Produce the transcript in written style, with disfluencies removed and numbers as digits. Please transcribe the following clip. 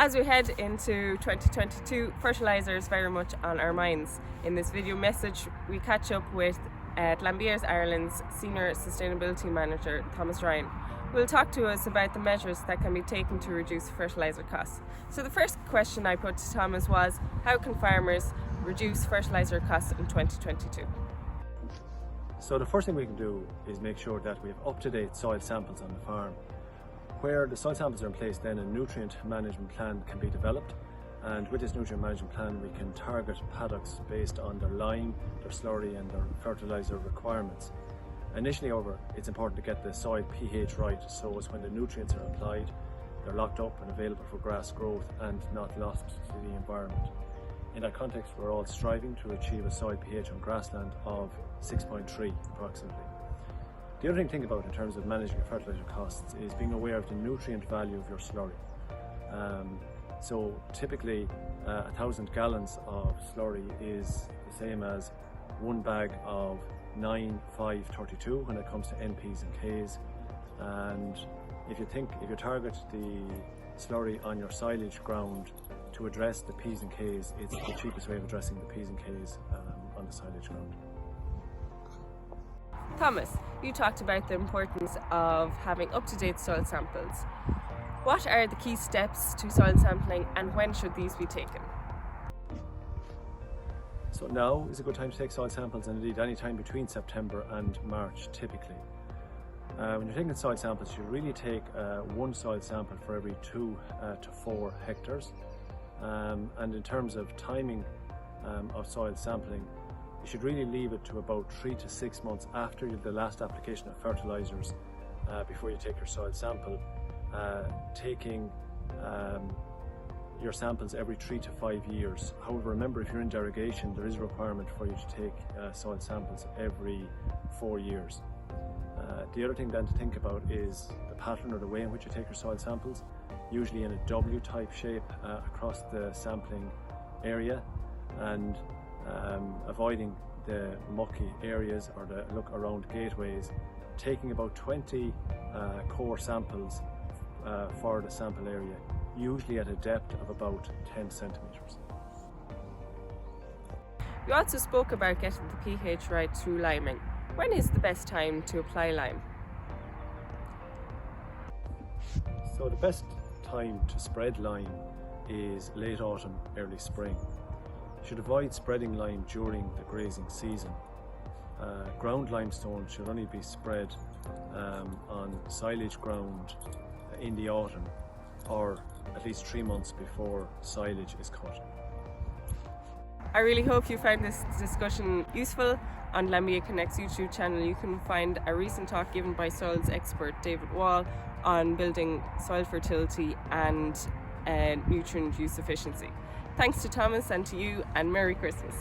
As we head into 2022, fertilizer is very much on our minds. In this video message, we catch up with Glanbia Ireland's Senior Sustainability Manager, Thomas Ryan, who will talk to us about the measures that can be taken to reduce fertilizer costs. So the first question I put to Thomas was, how can farmers reduce fertilizer costs in 2022? So the first thing we can do is make sure that we have up-to-date soil samples on the farm. Where the soil samples are in place, then a nutrient management plan can be developed, and with this nutrient management plan we can target paddocks based on their lime, their slurry and their fertilizer requirements. Initially, however, it's important to get the soil pH right, so as when the nutrients are applied, they're locked up and available for grass growth and not lost to the environment. In that context, we're all striving to achieve a soil pH on grassland of 6.3 approximately. The other thing to think about in terms of managing your fertilizer costs is being aware of the nutrient value of your slurry. So typically 1,000 gallons of slurry is the same as one bag of 9,532 when it comes to NPs and Ks. And if you target the slurry on your silage ground to address the P's and K's, it's the cheapest way of addressing the P's and K's on the silage ground. Thomas, you talked about the importance of having up-to-date soil samples. What are the key steps to soil sampling and when should these be taken? So now is a good time to take soil samples, and indeed any time between September and March typically. When you're taking soil samples, you really take one soil sample for every 2 to 4 hectares. And in terms of timing of soil sampling, you should really leave it to about 3 to 6 months after the last application of fertilizers before you take your soil sample. Taking your samples every 3 to 5 years. However, remember, if you're in derogation, there is a requirement for you to take soil samples every 4 years. The other thing then to think about is the pattern or the way in which you take your soil samples, usually in a W-type shape across the sampling area, and avoiding the mucky areas or the look around gateways, taking about 20 core samples for the sample area, usually at a depth of about 10 centimetres. You also spoke about getting the pH right through liming. When is the best time to apply lime? So the best time to spread lime is late autumn, early spring. You should avoid spreading lime during the grazing season. Ground limestone should only be spread on silage ground in the autumn, or at least 3 months before silage is cut. I really hope you found this discussion useful. On Glanbia Connect's YouTube channel, you can find a recent talk given by soils expert David Wall on building soil fertility and nutrient use efficiency. Thanks to Thomas and to you, and Merry Christmas.